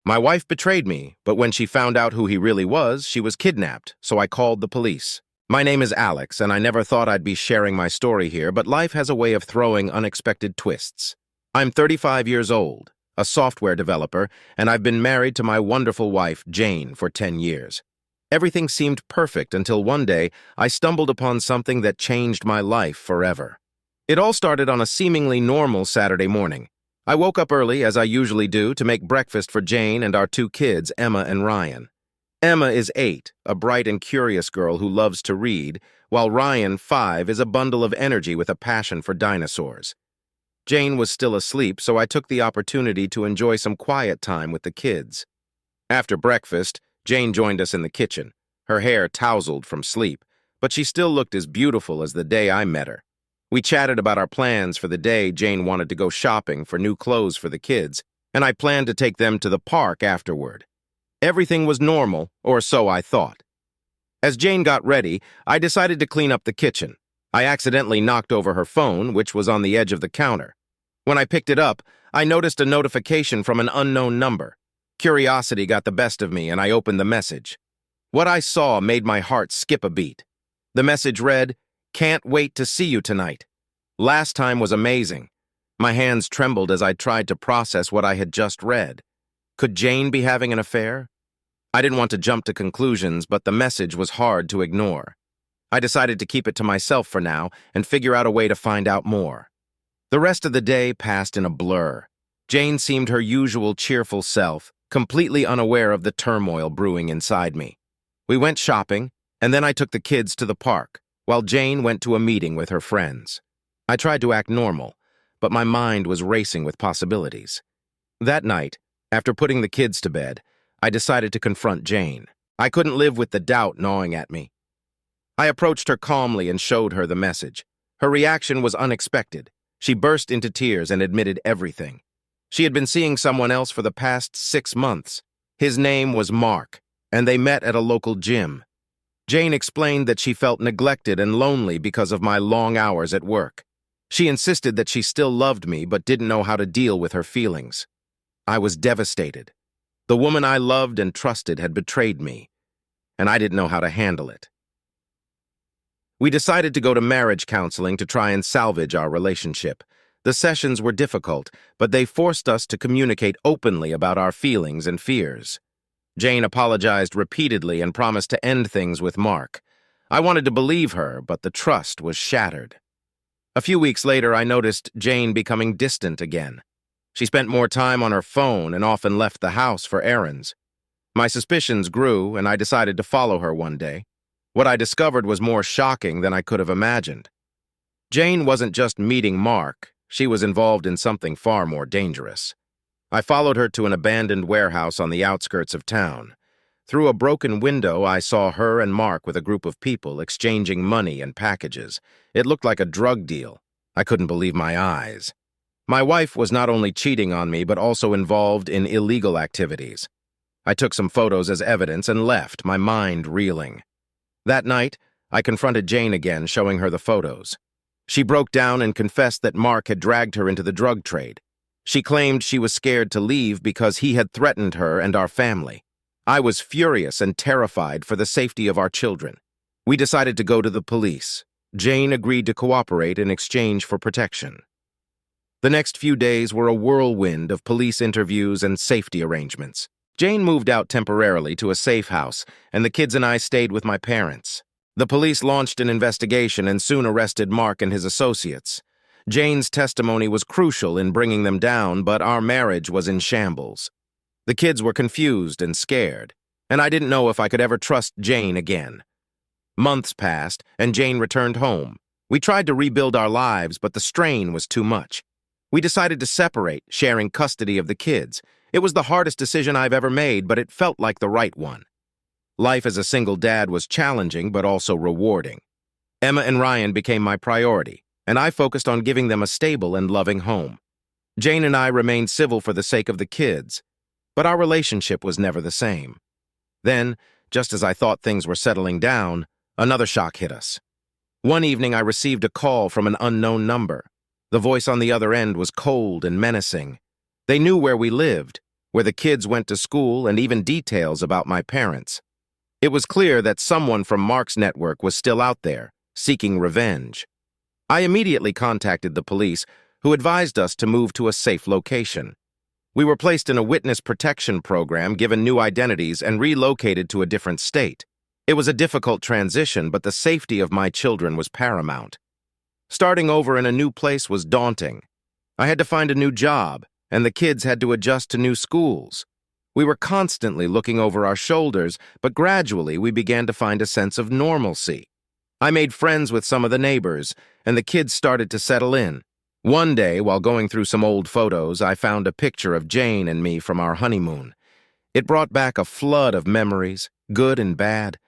My wife betrayed me, but when she found out who he really was, she was kidnapped, so I called the police. My name is Alex, and I never thought I'd be sharing my story here, but life has a way of throwing unexpected twists. I'm 35 years old, a software developer, and I've been married to my wonderful wife, Jane, for 10 years. Everything seemed perfect until one day I stumbled upon something that changed my life forever. It all started on a seemingly normal Saturday morning. I woke up early, as I usually do, to make breakfast for Jane and our two kids, Emma and Ryan. Emma is 8, a bright and curious girl who loves to read, while Ryan, 5, is a bundle of energy with a passion for dinosaurs. Jane was still asleep, so I took the opportunity to enjoy some quiet time with the kids. After breakfast, Jane joined us in the kitchen. Her hair tousled from sleep, but she still looked as beautiful as the day I met her. We chatted about our plans for the day. Jane wanted to go shopping for new clothes for the kids, and I planned to take them to the park afterward. Everything was normal, or so I thought. As Jane got ready, I decided to clean up the kitchen. I accidentally knocked over her phone, which was on the edge of the counter. When I picked it up, I noticed a notification from an unknown number. Curiosity got the best of me, and I opened the message. What I saw made my heart skip a beat. The message read, "Can't wait to see you tonight. Last time was amazing." My hands trembled as I tried to process what I had just read. Could Jane be having an affair? I didn't want to jump to conclusions, but the message was hard to ignore. I decided to keep it to myself for now and figure out a way to find out more. The rest of the day passed in a blur. Jane seemed her usual cheerful self, completely unaware of the turmoil brewing inside me. We went shopping, and then I took the kids to the park, while Jane went to a meeting with her friends. I tried to act normal, but my mind was racing with possibilities. That night, after putting the kids to bed, I decided to confront Jane. I couldn't live with the doubt gnawing at me. I approached her calmly and showed her the message. Her reaction was unexpected. She burst into tears and admitted everything. She had been seeing someone else for the past 6 months. His name was Mark, and they met at a local gym. Jane explained that she felt neglected and lonely because of my long hours at work. She insisted that she still loved me but didn't know how to deal with her feelings. I was devastated. The woman I loved and trusted had betrayed me, and I didn't know how to handle it. We decided to go to marriage counseling to try and salvage our relationship. The sessions were difficult, but they forced us to communicate openly about our feelings and fears. Jane apologized repeatedly and promised to end things with Mark. I wanted to believe her, but the trust was shattered. A few weeks later, I noticed Jane becoming distant again. She spent more time on her phone and often left the house for errands. My suspicions grew, and I decided to follow her one day. What I discovered was more shocking than I could have imagined. Jane wasn't just meeting Mark, she was involved in something far more dangerous. I followed her to an abandoned warehouse on the outskirts of town. Through a broken window, I saw her and Mark with a group of people exchanging money and packages. It looked like a drug deal. I couldn't believe my eyes. My wife was not only cheating on me, but also involved in illegal activities. I took some photos as evidence and left, my mind reeling. That night, I confronted Jane again, showing her the photos. She broke down and confessed that Mark had dragged her into the drug trade. She claimed she was scared to leave because he had threatened her and our family. I was furious and terrified for the safety of our children. We decided to go to the police. Jane agreed to cooperate in exchange for protection. The next few days were a whirlwind of police interviews and safety arrangements. Jane moved out temporarily to a safe house, and the kids and I stayed with my parents. The police launched an investigation and soon arrested Mark and his associates. Jane's testimony was crucial in bringing them down, but our marriage was in shambles. The kids were confused and scared, and I didn't know if I could ever trust Jane again. Months passed, and Jane returned home. We tried to rebuild our lives, but the strain was too much. We decided to separate, sharing custody of the kids. It was the hardest decision I've ever made, but it felt like the right one. Life as a single dad was challenging, but also rewarding. Emma and Ryan became my priority, and I focused on giving them a stable and loving home. Jane and I remained civil for the sake of the kids, but our relationship was never the same. Then, just as I thought things were settling down, another shock hit us. One evening, I received a call from an unknown number. The voice on the other end was cold and menacing. They knew where we lived. where the kids went to school, and even details about my parents. It was clear that someone from Mark's network was still out there, seeking revenge. I immediately contacted the police, who advised us to move to a safe location. We were placed in a witness protection program, given new identities, and relocated to a different state. It was a difficult transition, but the safety of my children was paramount. Starting over in a new place was daunting. I had to find a new job, and the kids had to adjust to new schools. We were constantly looking over our shoulders, but gradually we began to find a sense of normalcy. I made friends with some of the neighbors, and the kids started to settle in. One day, while going through some old photos, I found a picture of Jane and me from our honeymoon. It brought back a flood of memories, good and bad.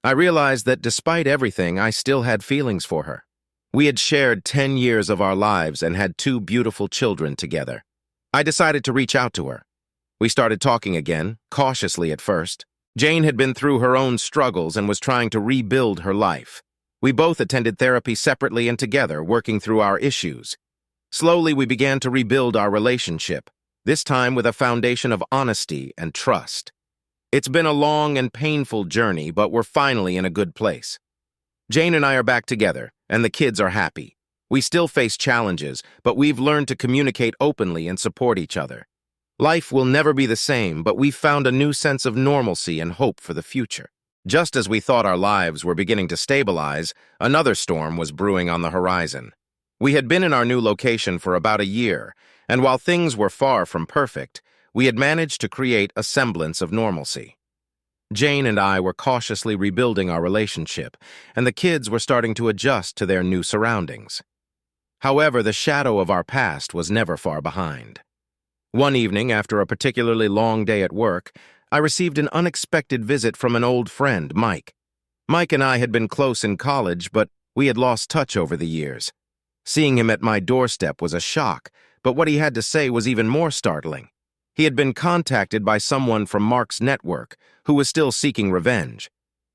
I realized that despite everything, I still had feelings for her. We had shared 10 years of our lives and had 2 beautiful children together. I decided to reach out to her. We started talking again, cautiously at first. Jane had been through her own struggles and was trying to rebuild her life. We both attended therapy separately and together, working through our issues. Slowly, we began to rebuild our relationship, this time with a foundation of honesty and trust. It's been a long and painful journey, but we're finally in a good place. Jane and I are back together, and the kids are happy. We still face challenges, but we've learned to communicate openly and support each other. Life will never be the same, but we've found a new sense of normalcy and hope for the future. Just as we thought our lives were beginning to stabilize, another storm was brewing on the horizon. We had been in our new location for about a year, and while things were far from perfect, we had managed to create a semblance of normalcy. Jane and I were cautiously rebuilding our relationship, and the kids were starting to adjust to their new surroundings. However, the shadow of our past was never far behind. One evening, after a particularly long day at work, I received an unexpected visit from an old friend, Mike. Mike and I had been close in college, but we had lost touch over the years. Seeing him at my doorstep was a shock, but what he had to say was even more startling. He had been contacted by someone from Mark's network, who was still seeking revenge.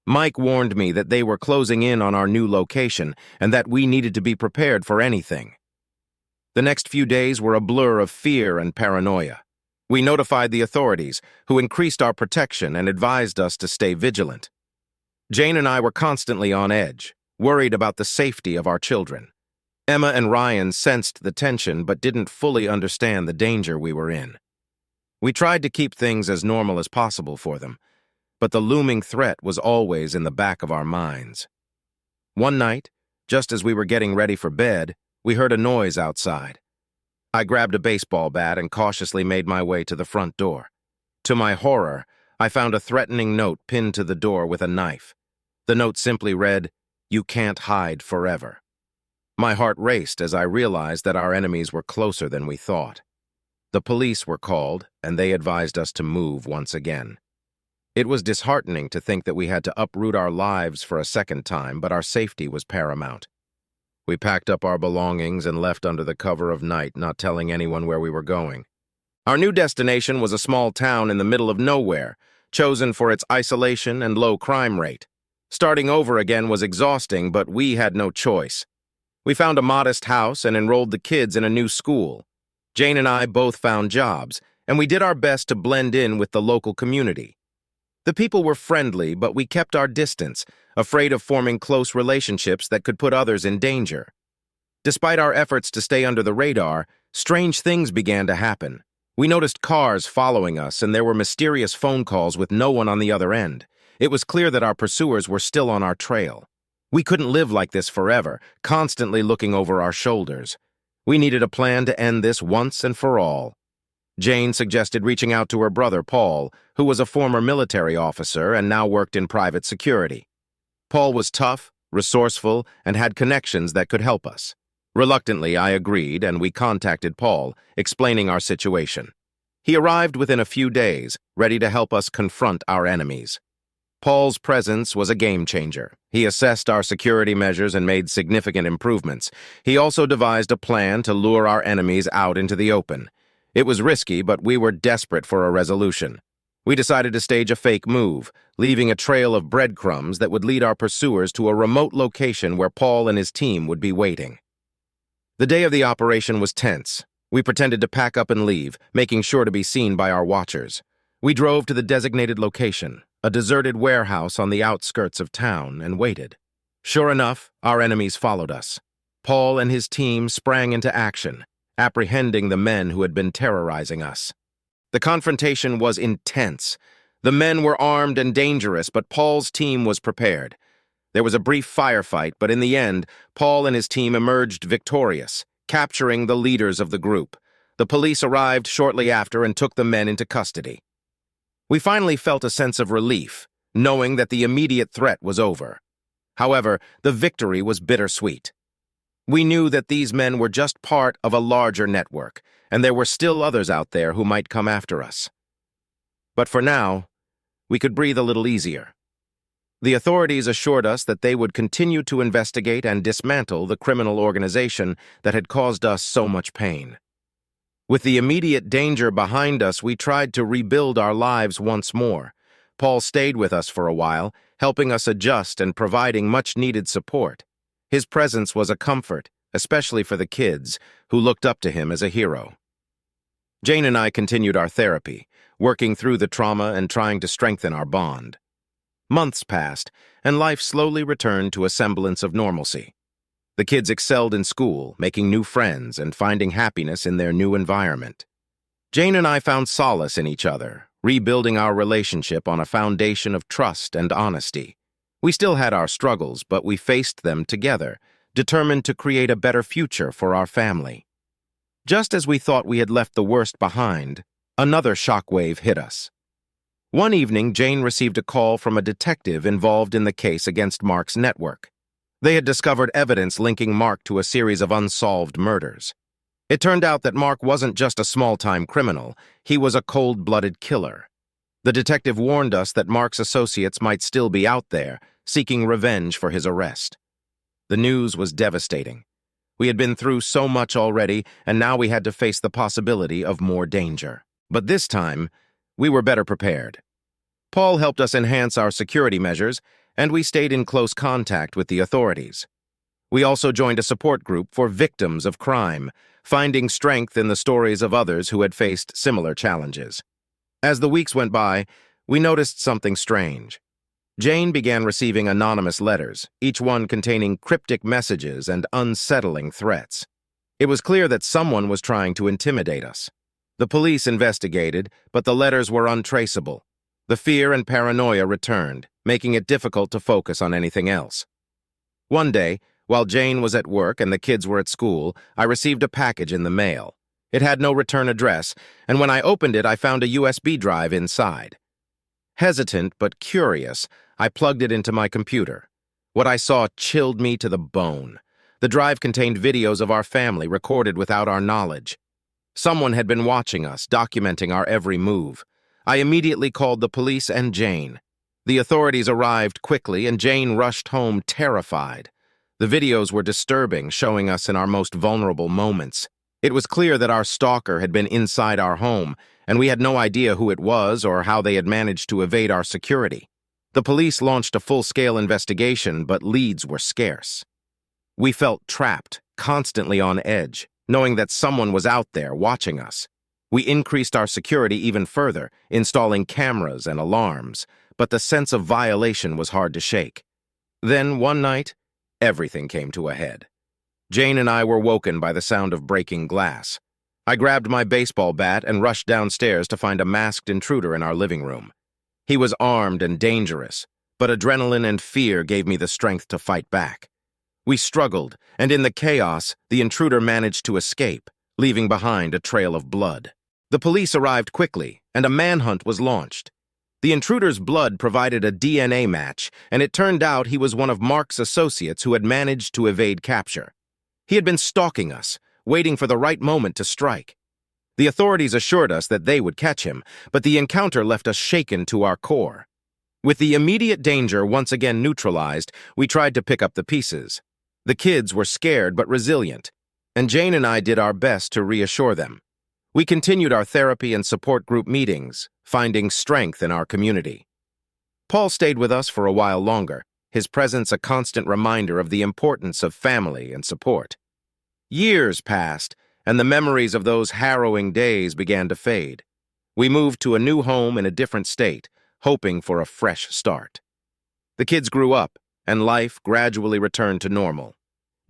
Mike warned me that they were closing in on our new location and that we needed to be prepared for anything. The next few days were a blur of fear and paranoia. We notified the authorities, who increased our protection and advised us to stay vigilant. Jane and I were constantly on edge, worried about the safety of our children. Emma and Ryan sensed the tension but didn't fully understand the danger we were in. We tried to keep things as normal as possible for them, but the looming threat was always in the back of our minds. One night, just as we were getting ready for bed, we heard a noise outside. I grabbed a baseball bat and cautiously made my way to the front door. To my horror, I found a threatening note pinned to the door with a knife. The note simply read, "You can't hide forever." My heart raced as I realized that our enemies were closer than we thought. The police were called, and they advised us to move once again. It was disheartening to think that we had to uproot our lives for a second time, but our safety was paramount. We packed up our belongings and left under the cover of night, not telling anyone where we were going. Our new destination was a small town in the middle of nowhere, chosen for its isolation and low crime rate. Starting over again was exhausting, but we had no choice. We found a modest house and enrolled the kids in a new school. Jane and I both found jobs, and we did our best to blend in with the local community. The people were friendly, but we kept our distance, afraid of forming close relationships that could put others in danger. Despite our efforts to stay under the radar, strange things began to happen. We noticed cars following us, and there were mysterious phone calls with no one on the other end. It was clear that our pursuers were still on our trail. We couldn't live like this forever, constantly looking over our shoulders. We needed a plan to end this once and for all. Jane suggested reaching out to her brother, Paul, who was a former military officer and now worked in private security. Paul was tough, resourceful, and had connections that could help us. Reluctantly, I agreed, and we contacted Paul, explaining our situation. He arrived within a few days, ready to help us confront our enemies. Paul's presence was a game-changer. He assessed our security measures and made significant improvements. He also devised a plan to lure our enemies out into the open. It was risky, but we were desperate for a resolution. We decided to stage a fake move, leaving a trail of breadcrumbs that would lead our pursuers to a remote location where Paul and his team would be waiting. The day of the operation was tense. We pretended to pack up and leave, making sure to be seen by our watchers. We drove to the designated location, a deserted warehouse on the outskirts of town, and waited. Sure enough, our enemies followed us. Paul and his team sprang into action, apprehending the men who had been terrorizing us. The confrontation was intense. The men were armed and dangerous, but Paul's team was prepared. There was a brief firefight, but in the end, Paul and his team emerged victorious, capturing the leaders of the group. The police arrived shortly after and took the men into custody. We finally felt a sense of relief, knowing that the immediate threat was over. However, the victory was bittersweet. We knew that these men were just part of a larger network, and there were still others out there who might come after us. But for now, we could breathe a little easier. The authorities assured us that they would continue to investigate and dismantle the criminal organization that had caused us so much pain. With the immediate danger behind us, we tried to rebuild our lives once more. Paul stayed with us for a while, helping us adjust and providing much-needed support. His presence was a comfort, especially for the kids, who looked up to him as a hero. Jane and I continued our therapy, working through the trauma and trying to strengthen our bond. Months passed, and life slowly returned to a semblance of normalcy. The kids excelled in school, making new friends and finding happiness in their new environment. Jane and I found solace in each other, rebuilding our relationship on a foundation of trust and honesty. We still had our struggles, but we faced them together, determined to create a better future for our family. Just as we thought we had left the worst behind, another shockwave hit us. One evening, Jane received a call from a detective involved in the case against Mark's network. They had discovered evidence linking Mark to a series of unsolved murders. It turned out that Mark wasn't just a small-time criminal, he was a cold-blooded killer. The detective warned us that Mark's associates might still be out there, seeking revenge for his arrest. The news was devastating. We had been through so much already, and now we had to face the possibility of more danger. But this time, we were better prepared. Paul helped us enhance our security measures, and we stayed in close contact with the authorities. We also joined a support group for victims of crime, finding strength in the stories of others who had faced similar challenges. As the weeks went by, we noticed something strange. Jane began receiving anonymous letters, each one containing cryptic messages and unsettling threats. It was clear that someone was trying to intimidate us. The police investigated, but the letters were untraceable. The fear and paranoia returned, making it difficult to focus on anything else. One day, while Jane was at work and the kids were at school, I received a package in the mail. It had no return address, and when I opened it, I found a USB drive inside. Hesitant but curious, I plugged it into my computer. What I saw chilled me to the bone. The drive contained videos of our family recorded without our knowledge. Someone had been watching us, documenting our every move. I immediately called the police and Jane. The authorities arrived quickly, and Jane rushed home terrified. The videos were disturbing, showing us in our most vulnerable moments. It was clear that our stalker had been inside our home, and we had no idea who it was or how they had managed to evade our security. The police launched a full-scale investigation, but leads were scarce. We felt trapped, constantly on edge, knowing that someone was out there watching us. We increased our security even further, installing cameras and alarms, but the sense of violation was hard to shake. Then, one night, everything came to a head. Jane and I were woken by the sound of breaking glass. I grabbed my baseball bat and rushed downstairs to find a masked intruder in our living room. He was armed and dangerous, but adrenaline and fear gave me the strength to fight back. We struggled, and in the chaos, the intruder managed to escape, leaving behind a trail of blood. The police arrived quickly, and a manhunt was launched. The intruder's blood provided a DNA match, and it turned out he was one of Mark's associates who had managed to evade capture. He had been stalking us, waiting for the right moment to strike. The authorities assured us that they would catch him, but the encounter left us shaken to our core. With the immediate danger once again neutralized, we tried to pick up the pieces. The kids were scared but resilient, and Jane and I did our best to reassure them. We continued our therapy and support group meetings, finding strength in our community. Paul stayed with us for a while longer, his presence a constant reminder of the importance of family and support. Years passed, and the memories of those harrowing days began to fade. We moved to a new home in a different state, hoping for a fresh start. The kids grew up, and life gradually returned to normal.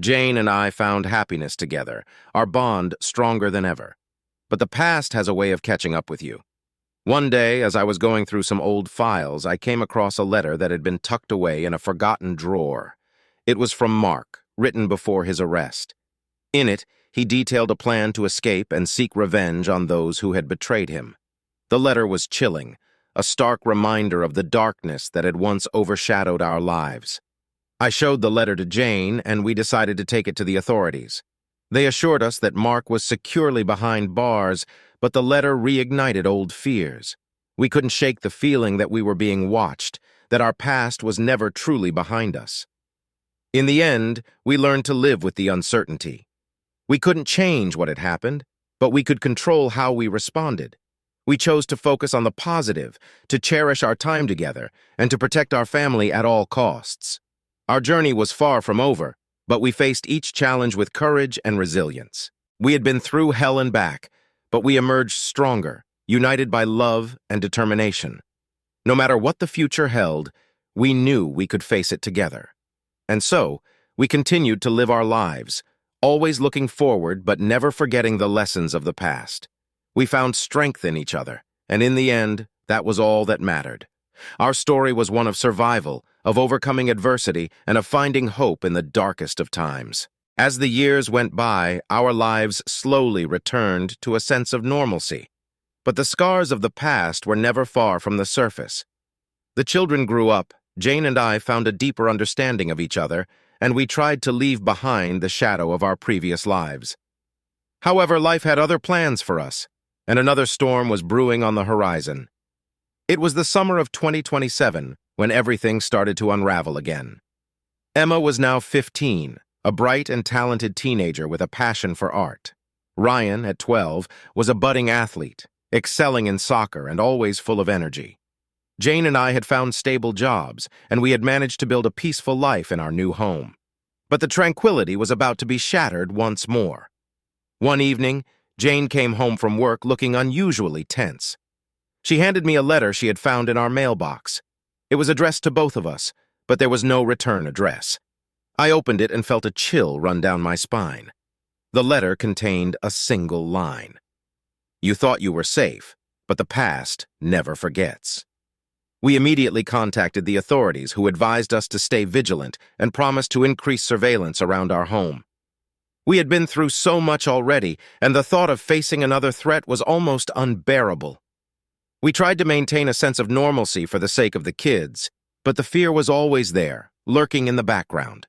Jane and I found happiness together, our bond stronger than ever. But the past has a way of catching up with you. One day, as I was going through some old files, I came across a letter that had been tucked away in a forgotten drawer. It was from Mark, written before his arrest. In it, he detailed a plan to escape and seek revenge on those who had betrayed him. The letter was chilling, a stark reminder of the darkness that had once overshadowed our lives. I showed the letter to Jane, and we decided to take it to the authorities. They assured us that Mark was securely behind bars, but the letter reignited old fears. We couldn't shake the feeling that we were being watched, that our past was never truly behind us. In the end, we learned to live with the uncertainty. We couldn't change what had happened, but we could control how we responded. We chose to focus on the positive, to cherish our time together, and to protect our family at all costs. Our journey was far from over, but we faced each challenge with courage and resilience. We had been through hell and back, but we emerged stronger, united by love and determination. No matter what the future held, we knew we could face it together. And so, we continued to live our lives, always looking forward but never forgetting the lessons of the past. We found strength in each other, and in the end, that was all that mattered. Our story was one of survival, of overcoming adversity, and of finding hope in the darkest of times. As the years went by, our lives slowly returned to a sense of normalcy. But the scars of the past were never far from the surface. The children grew up, Jane and I found a deeper understanding of each other, and we tried to leave behind the shadow of our previous lives. However, life had other plans for us, and another storm was brewing on the horizon. It was the summer of 2027 when everything started to unravel again. Emma was now 15, a bright and talented teenager with a passion for art. Ryan, at 12, was a budding athlete, excelling in soccer and always full of energy. Jane and I had found stable jobs, and we had managed to build a peaceful life in our new home. But the tranquility was about to be shattered once more. One evening, Jane came home from work looking unusually tense. She handed me a letter she had found in our mailbox. It was addressed to both of us, but there was no return address. I opened it and felt a chill run down my spine. The letter contained a single line. "You thought you were safe, but the past never forgets." We immediately contacted the authorities, who advised us to stay vigilant and promised to increase surveillance around our home. We had been through so much already, and the thought of facing another threat was almost unbearable. We tried to maintain a sense of normalcy for the sake of the kids, but the fear was always there, lurking in the background.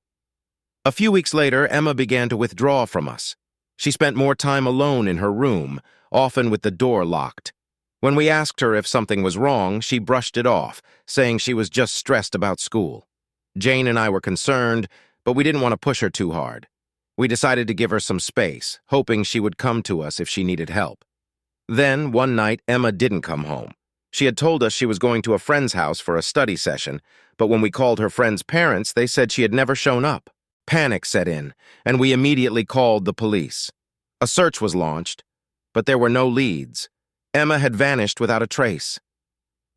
A few weeks later, Emma began to withdraw from us. She spent more time alone in her room, often with the door locked. When we asked her if something was wrong, she brushed it off, saying she was just stressed about school. Jane and I were concerned, but we didn't want to push her too hard. We decided to give her some space, hoping she would come to us if she needed help. Then, one night, Emma didn't come home. She had told us she was going to a friend's house for a study session, but when we called her friend's parents, they said she had never shown up. Panic set in, and we immediately called the police. A search was launched, but there were no leads. Emma had vanished without a trace.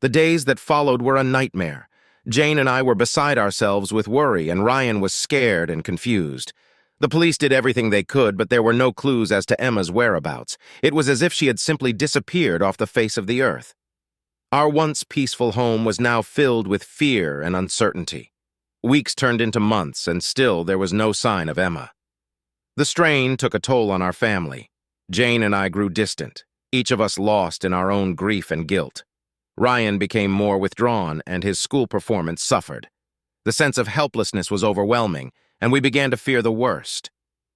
The days that followed were a nightmare. Jane and I were beside ourselves with worry, and Ryan was scared and confused. The police did everything they could, but there were no clues as to Emma's whereabouts. It was as if she had simply disappeared off the face of the earth. Our once peaceful home was now filled with fear and uncertainty. Weeks turned into months, and still there was no sign of Emma. The strain took a toll on our family. Jane and I grew distant, each of us lost in our own grief and guilt. Ryan became more withdrawn, and his school performance suffered. The sense of helplessness was overwhelming, and we began to fear the worst.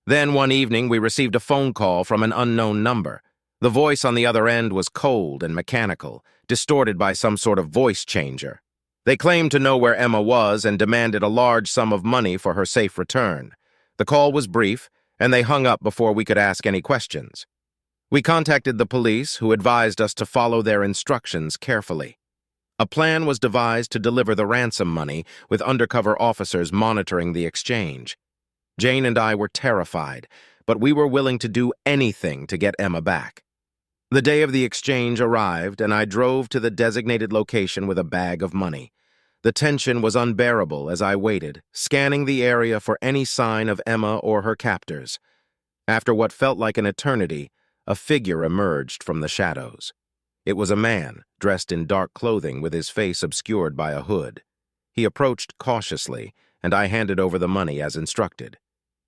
Then one evening we received a phone call from an unknown number. The voice on the other end was cold and mechanical, distorted by some sort of voice changer. They claimed to know where Emma was and demanded a large sum of money for her safe return. The call was brief, and they hung up before we could ask any questions. We contacted the police, who advised us to follow their instructions carefully. A plan was devised to deliver the ransom money, with undercover officers monitoring the exchange. Jane and I were terrified, but we were willing to do anything to get Emma back. The day of the exchange arrived, and I drove to the designated location with a bag of money. The tension was unbearable as I waited, scanning the area for any sign of Emma or her captors. After what felt like an eternity, a figure emerged from the shadows. It was a man, dressed in dark clothing with his face obscured by a hood. He approached cautiously, and I handed over the money as instructed.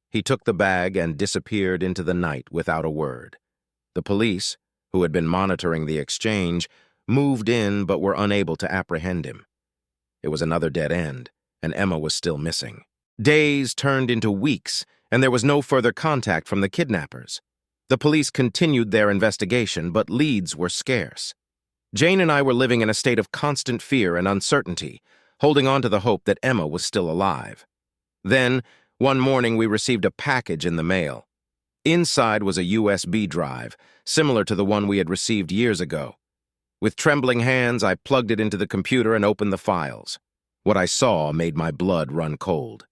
He took the bag and disappeared into the night without a word. The police, who had been monitoring the exchange, moved in but were unable to apprehend him. It was another dead end, and Emma was still missing. Days turned into weeks, and there was no further contact from the kidnappers. The police continued their investigation, but leads were scarce. Jane and I were living in a state of constant fear and uncertainty, holding on to the hope that Emma was still alive. Then, one morning we received a package in the mail. Inside was a USB drive, similar to the one we had received years ago. With trembling hands, I plugged it into the computer and opened the files. What I saw made my blood run cold.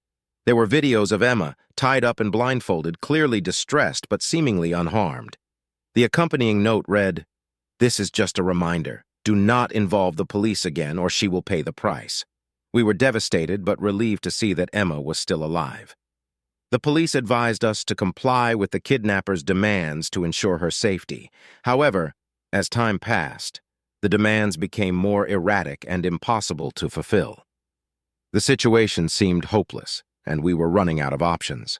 There were videos of Emma, tied up and blindfolded, clearly distressed but seemingly unharmed. The accompanying note read, "This is just a reminder. Do not involve the police again or she will pay the price." We were devastated but relieved to see that Emma was still alive. The police advised us to comply with the kidnappers' demands to ensure her safety. However, as time passed, the demands became more erratic and impossible to fulfill. The situation seemed hopeless, and we were running out of options.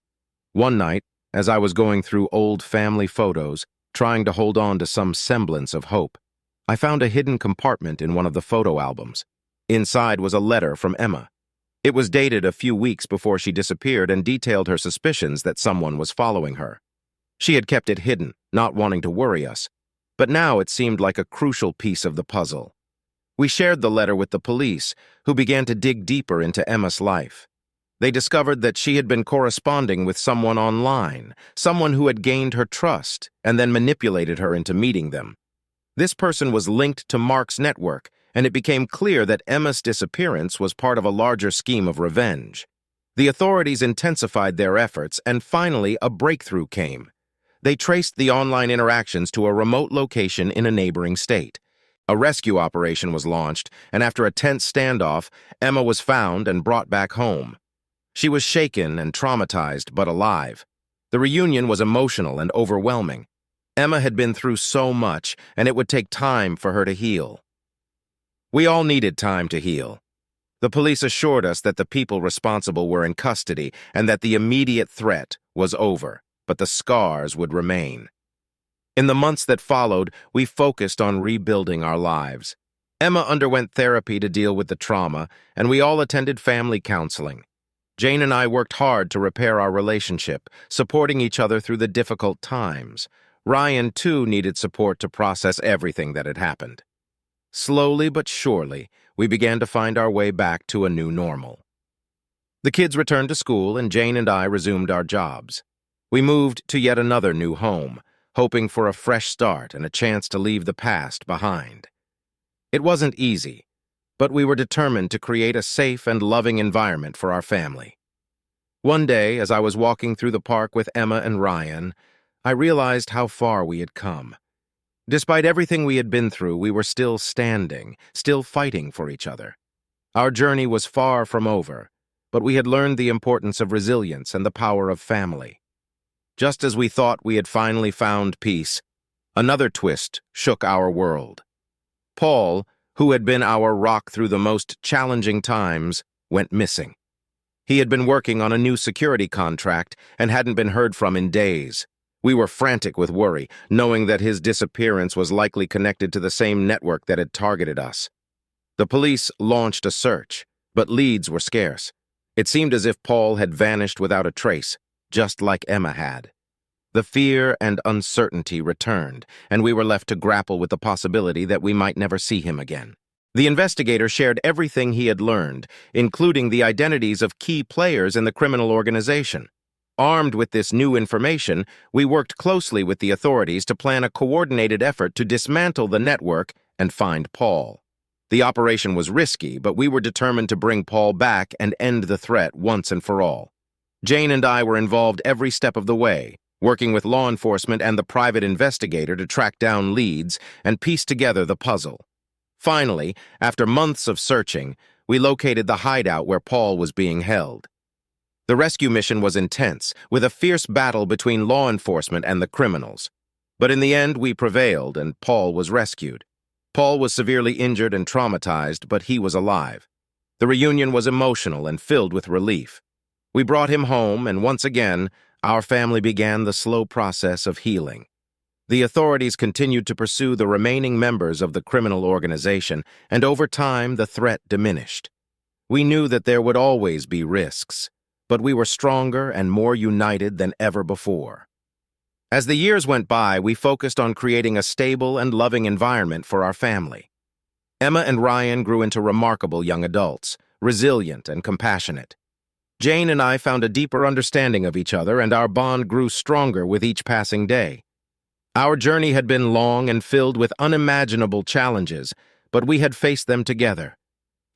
One night, as I was going through old family photos, trying to hold on to some semblance of hope, I found a hidden compartment in one of the photo albums. Inside was a letter from Emma. It was dated a few weeks before she disappeared and detailed her suspicions that someone was following her. She had kept it hidden, not wanting to worry us, but now it seemed like a crucial piece of the puzzle. We shared the letter with the police, who began to dig deeper into Emma's life. They discovered that she had been corresponding with someone online, someone who had gained her trust and then manipulated her into meeting them. This person was linked to Mark's network, and it became clear that Emma's disappearance was part of a larger scheme of revenge. The authorities intensified their efforts, and finally a breakthrough came. They traced the online interactions to a remote location in a neighboring state. A rescue operation was launched, and after a tense standoff, Emma was found and brought back home. She was shaken and traumatized, but alive. The reunion was emotional and overwhelming. Emma had been through so much, and it would take time for her to heal. We all needed time to heal. The police assured us that the people responsible were in custody and that the immediate threat was over, but the scars would remain. In the months that followed, we focused on rebuilding our lives. Emma underwent therapy to deal with the trauma, and we all attended family counseling. Jane and I worked hard to repair our relationship, supporting each other through the difficult times. Ryan, too, needed support to process everything that had happened. Slowly but surely, we began to find our way back to a new normal. The kids returned to school, and Jane and I resumed our jobs. We moved to yet another new home, hoping for a fresh start and a chance to leave the past behind. It wasn't easy, but we were determined to create a safe and loving environment for our family. One day, as I was walking through the park with Emma and Ryan, I realized how far we had come. Despite everything we had been through, we were still standing, still fighting for each other. Our journey was far from over, but we had learned the importance of resilience and the power of family. Just as we thought we had finally found peace, another twist shook our world. Paul, who had been our rock through the most challenging times, went missing. He had been working on a new security contract and hadn't been heard from in days. We were frantic with worry, knowing that his disappearance was likely connected to the same network that had targeted us. The police launched a search, but leads were scarce. It seemed as if Paul had vanished without a trace, just like Emma had. The fear and uncertainty returned, and we were left to grapple with the possibility that we might never see him again. The investigator shared everything he had learned, including the identities of key players in the criminal organization. Armed with this new information, we worked closely with the authorities to plan a coordinated effort to dismantle the network and find Paul. The operation was risky, but we were determined to bring Paul back and end the threat once and for all. Jane and I were involved every step of the way, working with law enforcement and the private investigator to track down leads and piece together the puzzle. Finally, after months of searching, we located the hideout where Paul was being held. The rescue mission was intense, with a fierce battle between law enforcement and the criminals. But in the end, we prevailed, and Paul was rescued. Paul was severely injured and traumatized, but he was alive. The reunion was emotional and filled with relief. We brought him home, and once again, our family began the slow process of healing. The authorities continued to pursue the remaining members of the criminal organization, and over time, the threat diminished. We knew that there would always be risks, but we were stronger and more united than ever before. As the years went by, we focused on creating a stable and loving environment for our family. Emma and Ryan grew into remarkable young adults, resilient and compassionate. Jane and I found a deeper understanding of each other, and our bond grew stronger with each passing day. Our journey had been long and filled with unimaginable challenges, but we had faced them together.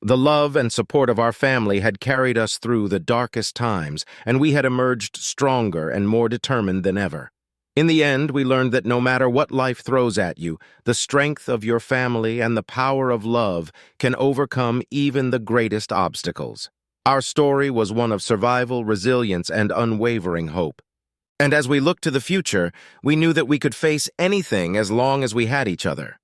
The love and support of our family had carried us through the darkest times, and we had emerged stronger and more determined than ever. In the end, we learned that no matter what life throws at you, the strength of your family and the power of love can overcome even the greatest obstacles. Our story was one of survival, resilience, and unwavering hope. And as we looked to the future, we knew that we could face anything as long as we had each other.